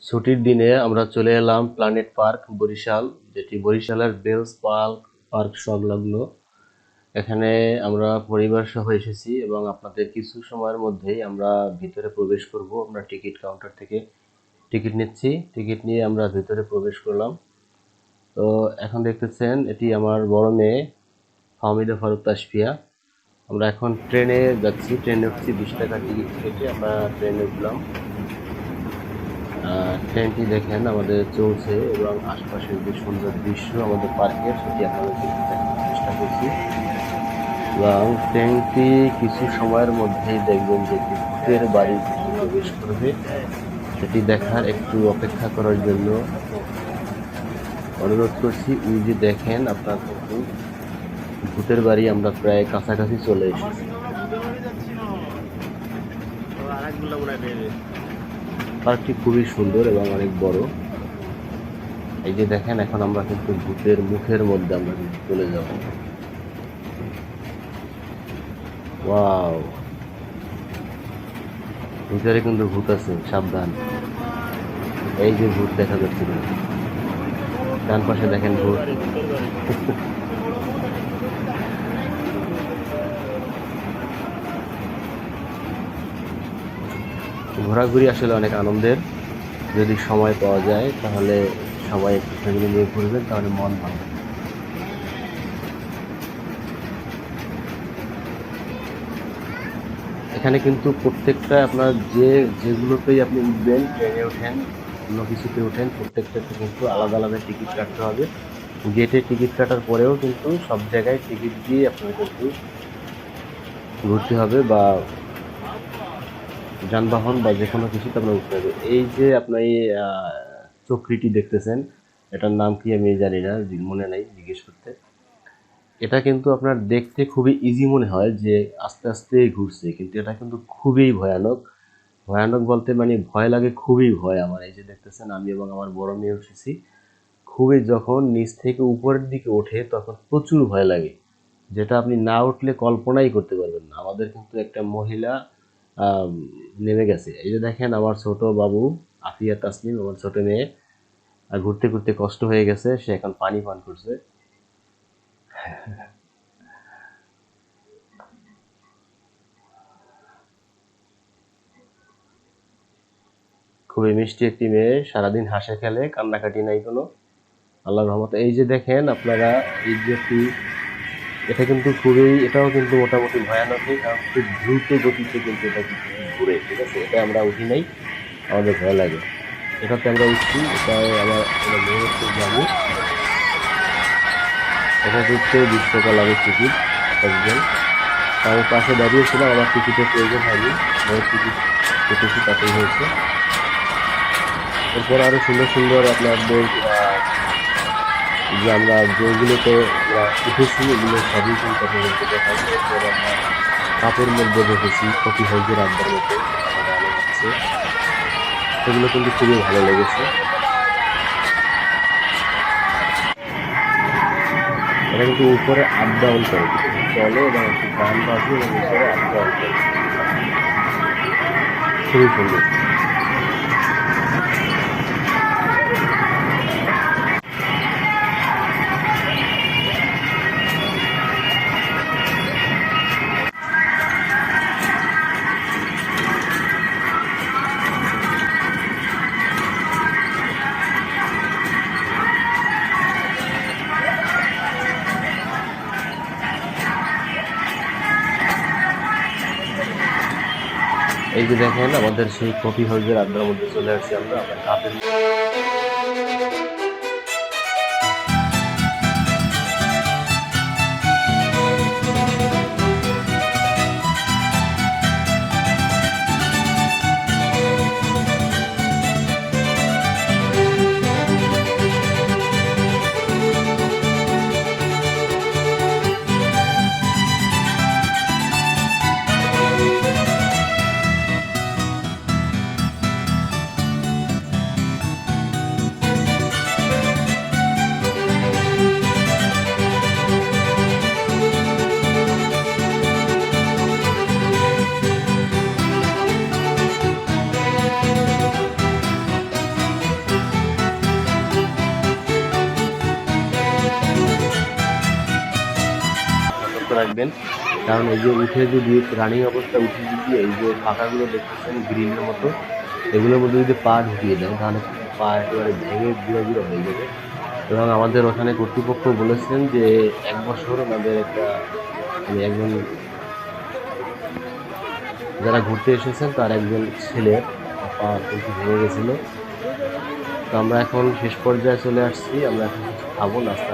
ছুটির দিনে আমরা চলে এলাম প্ল্যানেট পার্ক বরিশাল, যেটি বরিশালের বেলস পার্ক সংলগ্ন। এখানে আমরা পরিবার সহ এসেছি এবং আপনাদের কিছু সময়ের মধ্যেই আমরা ভিতরে প্রবেশ করব। আমরা টিকিট কাউন্টার থেকে টিকিট নিচ্ছি, টিকিট নিয়ে আমরা ভিতরে প্রবেশ করলাম। তো এখন দেখতেছেন এটি আমার বড় মেয়ে ফাহমিদা ফারুক তাসফিয়া। আমরা এখন ট্রেনে যাচ্ছি, ট্রেনে উঠছি, 20 টাকা টিকিট কেটে আমরা ট্রেনে উঠলাম। ট্রেনটি দেখেন আমাদের চলছে এবং আশপাশের যে সুন্দর দৃশ্য আমাদের পার্কের, সেটি আপনাদেরকে দেখানোর চেষ্টা করছি। এবং ট্রেনটি কিছু সময়ের মধ্যেই দেখবেন যে একটি ভূতের বাড়ি প্রবেশ করবে, সেটি দেখার একটু অপেক্ষা করার জন্য অনুরোধ করছি। এই যে দেখেন আপনার কিন্তু ভূতের বাড়ি আমরা প্রায় কাছাকাছি চলে এসেছি। পার্কটি খুবই সুন্দর এবং অনেক বড়। এই যে দেখেন এখন আমরা কিন্তু ভূতের মুখের মধ্যে আমরা কিন্তু চলে যাব। ওয়াও, ভিতরে কিন্তু ভূত আছে, সাবধান। এই যে ভূত দেখা যাচ্ছে, ডান পাশে দেখেন ভূত। ঘোরাঘুরি আসলে অনেক আনন্দের, যদি সময় পাওয়া যায় তাহলে সবাই একটু ফ্যামিলি নিয়ে ঘুরবেন, তাহলে মন ভালো। এখানে কিন্তু প্রত্যেকটা আপনার যেগুলোতেই আপনি উঠবেন, ট্রেনে ওঠেন, অন্য কিছুতে ওঠেন, প্রত্যেকটাতে কিন্তু আলাদা আলাদা টিকিট কাটতে হবে। গেটে টিকিট কাটার পরেও কিন্তু সব জায়গায় টিকিট দিয়ে আপনার কিন্তু ঘুরতে হবে, বা যানবাহন বা যে কোনো কিছুতে আপনার উঠতে হবে। এই যে আপনার এই চক্রিটি দেখতেছেন, এটার নাম কি আমি জানি না, মনে নাই জিজ্ঞেস করতে। এটা কিন্তু আপনার দেখতে খুবই ইজি মনে হয় যে আস্তে আস্তে ঘুরছে, কিন্তু এটা কিন্তু খুবই ভয়ানক। ভয়ানক বলতে মানে ভয় লাগে, খুবই ভয় আমার। এই যে দেখতেছেন আমি এবং আমার বড় মেয়ে উঠেছি, খুবই যখন নিচ থেকে উপরের দিকে ওঠে তখন প্রচুর ভয় লাগে, যেটা আপনি না উঠলে কল্পনাই করতে পারবেন না। আমাদের কিন্তু একটা মহিলা নেমে গেছে। এই যে দেখেন আমার ছোট বাবু আফিয়া তাসনিম, আমার ছোট মেয়ে, ঘুরতে ঘুরতে কষ্ট হয়ে গেছে, সে এখন পানি পান করছে। খুবই মিষ্টি একটি মেয়ে, সারাদিন হাসে খেলে, কান্নাকাটি নাই কোনো, আল্লাহর রহমতে। এই যে দেখেন আপনারা, এই যে এটা কিন্তু এটাও কিন্তু মোটামুটি ভয়ানকই, কারণ খুব দ্রুত গতিতে কিন্তু এটা কিন্তু ঘুরে, ঠিক আছে। এটা আমরা উঠি নাই, আমাদের ভয় লাগে। এটাতে আমরা উঠছি, এটা আমার মেয়ের খুব জানি। এটা উঠতে 20 টাকা লাগে টিকিট একজন। আমি পাশে দাঁড়িয়েছিলাম, আমার টিকিটের প্রয়োজন হয়নি, মেয়ের টিকিট কেটেছি তাতেই হয়েছে। এরপর আরো সুন্দর সুন্দর আপনাদের যে আমরা যেগুলোতে উঠেছি এগুলো সবই কিন্তু আপনাদেরকে দেখাবো। এরপর আমরা কাপের মধ্যে বসেছি, কফি হাউসের আড্ডার মধ্যে গান হচ্ছে, সেগুলো কিন্তু খুবই ভালো লেগেছে। এটা কিন্তু উপরে আপ ডাউন করে, চলে এবং একটু গান বাজে এবং উপরে আপ ডাউন করে, খুবই সুন্দর। এই যে দেখেন আমাদের সেই কফি হাউসের আড্ডার মধ্যে চলে আসছি আমরা কাপের। রাখবেন, কারণ এই যে উঠে যদি রানিং অবস্থা উঠে যদি এই যে পাকাগুলো দেখতেছেন গ্রিলের মতো, এগুলোর মধ্যে যদি পা ঢুকিয়ে দেয় তাহলে কিন্তু পা একেবারে ভেঙে গুঁড়ো গুঁড়ো হয়ে যাবে। এবং আমাদের ওখানে কর্তৃপক্ষ বলেছেন যে 1 বছর ওনাদের একটা মানে একজন যারা ঘুরতে এসেছেন তার একজন ছেলের পা কিন্তু ভেঙে গেছিলো। তো আমরা এখন শেষ পর্যায়ে চলে আসছি, আমরা এখন কিছু খাবো, নাস্তা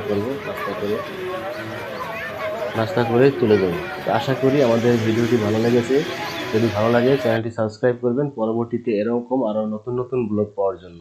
করে চলে যাবো। তো আশা করি আমাদের ভিডিওটি ভালো লেগেছে। যদি ভালো লাগে চ্যানেলটি সাবস্ক্রাইব করবেন পরবর্তীতে এরকম আরও নতুন নতুন ব্লগ পাওয়ার জন্য।